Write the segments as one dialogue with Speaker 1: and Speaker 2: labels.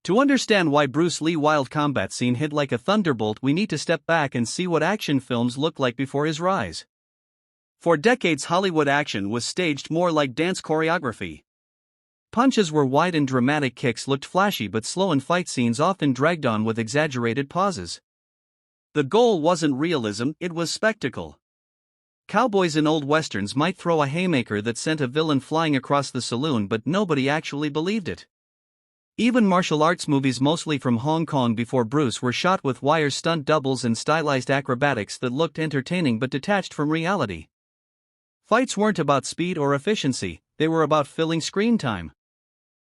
Speaker 1: To understand why Bruce Lee's wild combat scene hit like a thunderbolt, we need to step back and see what action films looked like before his rise. For decades, Hollywood action was staged more like dance choreography. Punches were wide and dramatic kicks looked flashy but slow, and fight scenes often dragged on with exaggerated pauses. The goal wasn't realism, it was spectacle. Cowboys in old westerns might throw a haymaker that sent a villain flying across the saloon, but nobody actually believed it. Even martial arts movies, mostly from Hong Kong before Bruce, were shot with wire stunt doubles and stylized acrobatics that looked entertaining but detached from reality. Fights weren't about speed or efficiency, they were about filling screen time.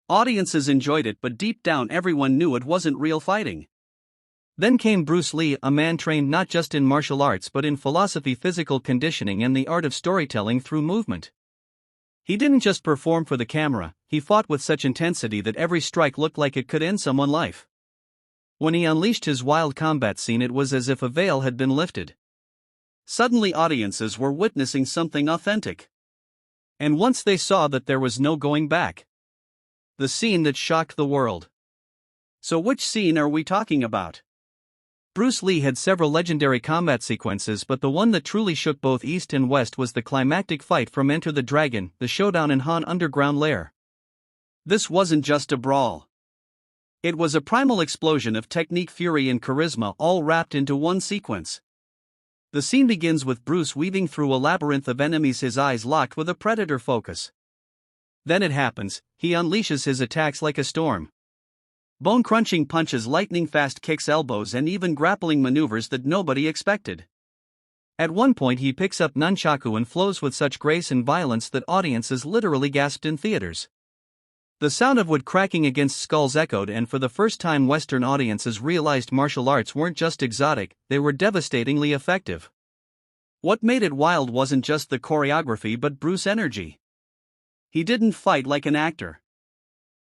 Speaker 1: Audiences enjoyed it, but deep down everyone knew it wasn't real fighting. Then came Bruce Lee, a man trained not just in martial arts but in philosophy, physical conditioning, and the art of storytelling through movement. He didn't just perform for the camera, he fought with such intensity that every strike looked like it could end someone's life. When he unleashed his wild combat scene, it was as if a veil had been lifted. Suddenly audiences were witnessing something authentic. And once they saw that, there was no going back. The scene that shocked the world. So which scene are we talking about? Bruce Lee had several legendary combat sequences, but the one that truly shook both East and West was the climactic fight from Enter the Dragon, the showdown in Han underground lair. This wasn't just a brawl. It was a primal explosion of technique, fury, and charisma, all wrapped into one sequence. The scene begins with Bruce weaving through a labyrinth of enemies, his eyes locked with a predator focus. Then it happens, he unleashes his attacks like a storm. Bone-crunching punches, lightning-fast kicks, elbows, and even grappling maneuvers that nobody expected. At one point he picks up nunchaku and flows with such grace and violence that audiences literally gasped in theaters. The sound of wood cracking against skulls echoed, and for the first time Western audiences realized martial arts weren't just exotic, they were devastatingly effective. What made it wild wasn't just the choreography but Bruce's energy. He didn't fight like an actor.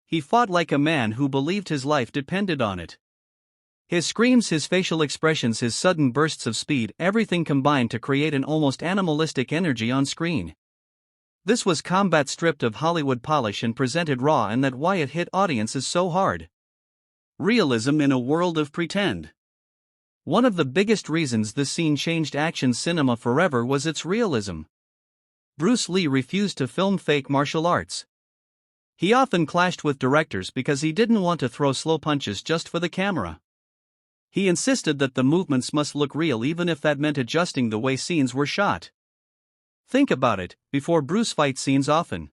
Speaker 1: He fought like a man who believed his life depended on it. His screams, his facial expressions, his sudden bursts of speed, everything combined to create an almost animalistic energy on screen. This was combat stripped of Hollywood polish and presented raw, and that's why it hit audiences so hard. Realism in a world of pretend. One of the biggest reasons this scene changed action cinema forever was its realism. Bruce Lee refused to film fake martial arts. He often clashed with directors because he didn't want to throw slow punches just for the camera. He insisted that the movements must look real, even if that meant adjusting the way scenes were shot. Think about it, before Bruce fight scenes often